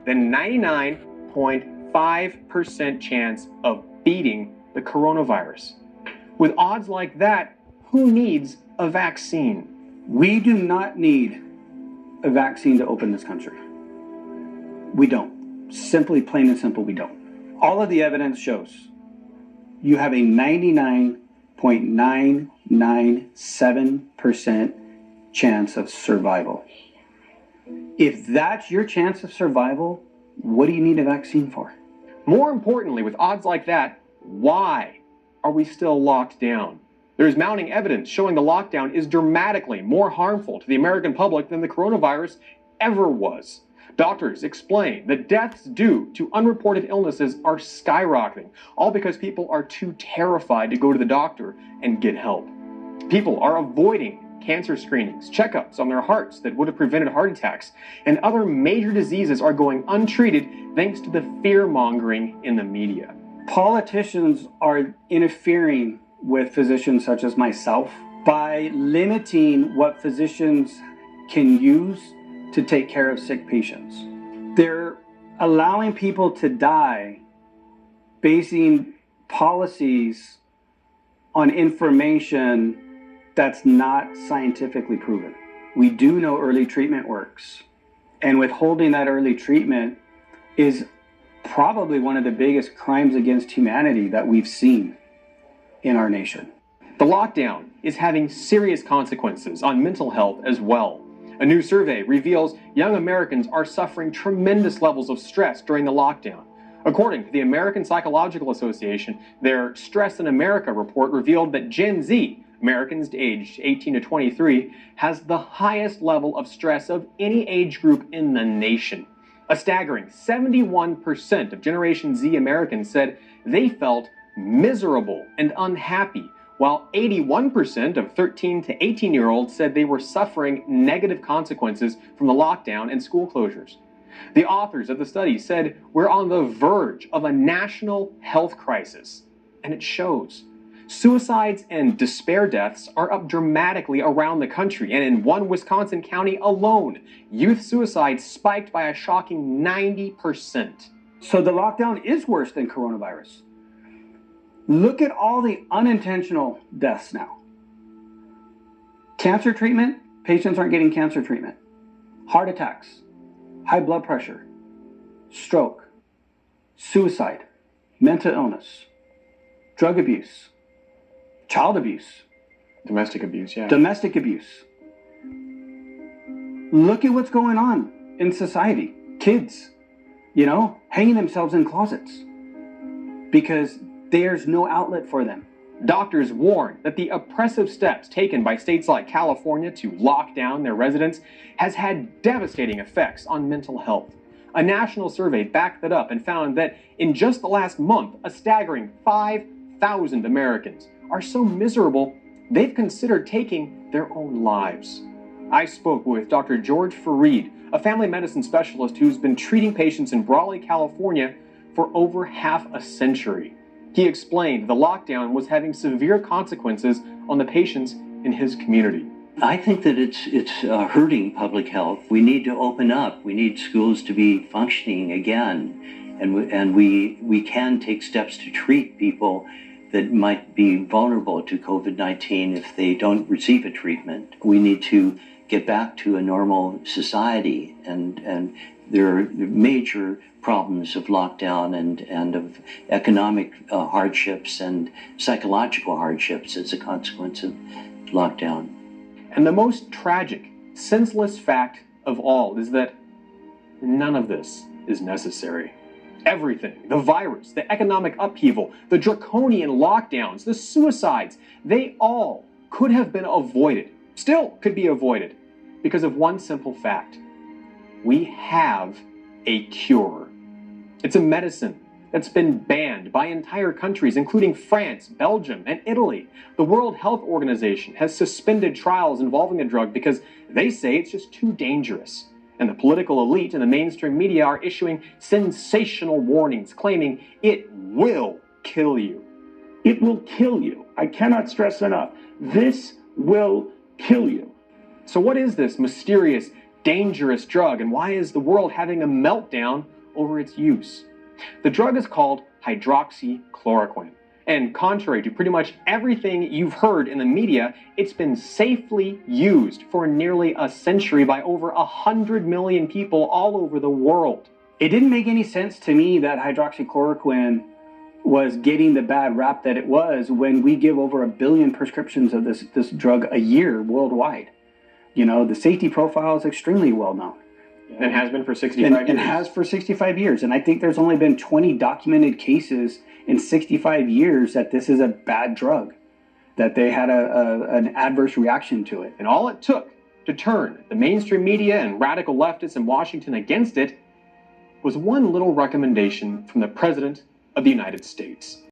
than 99.5% chance of beating the coronavirus. With odds like that, who needs a vaccine? We do not need a vaccine to open this country. We don't. Simply, plain and simple, we don't. All of the evidence shows you have a 99.997% chance of survival. If that's your chance of survival, what do you need a vaccine for? More importantly, with odds like that, why are we still locked down? There is mounting evidence showing the lockdown is dramatically more harmful to the American public than the coronavirus ever was. Doctors explain that deaths due to unreported illnesses are skyrocketing, all because people are too terrified to go to the doctor and get help. People are avoiding cancer screenings, checkups on their hearts that would have prevented heart attacks, and other major diseases are going untreated thanks to the fear-mongering in the media. Politicians are interfering with physicians such as myself by limiting what physicians can use to take care of sick patients. They're allowing people to die basing policies on information that's not scientifically proven. We do know early treatment works, and withholding that early treatment is probably one of the biggest crimes against humanity that we've seen in our nation. The lockdown is having serious consequences on mental health as well. A new survey reveals young Americans are suffering tremendous levels of stress during the lockdown. According to the American Psychological Association, their Stress in America report revealed that Gen Z, Americans aged 18 to 23, has the highest level of stress of any age group in the nation. A staggering 71% of Generation Z Americans said they felt miserable and unhappy, while 81% of 13 to 18-year-olds said they were suffering negative consequences from the lockdown and school closures. The authors of the study said we're on the verge of a national health crisis, and it shows. Suicides and despair deaths are up dramatically around the country, and in one Wisconsin county alone, youth suicide spiked by a shocking 90%. So the lockdown is worse than coronavirus. Look at all the unintentional deaths now. Cancer treatment, patients aren't getting cancer treatment. Heart attacks, high blood pressure, stroke, suicide, mental illness, drug abuse, child abuse. Domestic abuse, yeah. Domestic abuse. Look at what's going on in society. Kids, hanging themselves in closets because there's no outlet for them. Doctors warn that the oppressive steps taken by states like California to lock down their residents has had devastating effects on mental health. A national survey backed that up and found that in just the last month, a staggering 5,000 Americans are so miserable they've considered taking their own lives. I spoke with Dr. George Fareed, a family medicine specialist who's been treating patients in Brawley, California for over half a century. He explained the lockdown was having severe consequences on the patients in his community. I think that it's hurting public health. We need to open up. We need schools to be functioning again. And we can take steps to treat people that might be vulnerable to COVID-19 if they don't receive a treatment. We need to get back to a normal society, and there are major problems of lockdown and of economic hardships and psychological hardships as a consequence of lockdown. And the most tragic, senseless fact of all is that none of this is necessary. Everything, the virus, the economic upheaval, the draconian lockdowns, the suicides, they all could have been avoided, still could be avoided, because of one simple fact. We have a cure. It's a medicine that's been banned by entire countries, including France, Belgium, and Italy. The World Health Organization has suspended trials involving the drug because they say it's just too dangerous. And the political elite and the mainstream media are issuing sensational warnings, claiming it will kill you. It will kill you. I cannot stress enough. This will kill you. So what is this mysterious dangerous drug, and why is the world having a meltdown over its use? The drug is called hydroxychloroquine. And contrary to pretty much everything you've heard in the media, it's been safely used for nearly a century by over 100 million people all over the world. It didn't make any sense to me that hydroxychloroquine was getting the bad rap that it was when we give over 1 billion prescriptions of this drug a year worldwide. You know, the safety profile is extremely well known. And has been for 65 years. And has for 65 years. And I think there's only been 20 documented cases in 65 years that this is a bad drug, that they had an adverse reaction to it. And all it took to turn the mainstream media and radical leftists in Washington against it was one little recommendation from the President of the United States.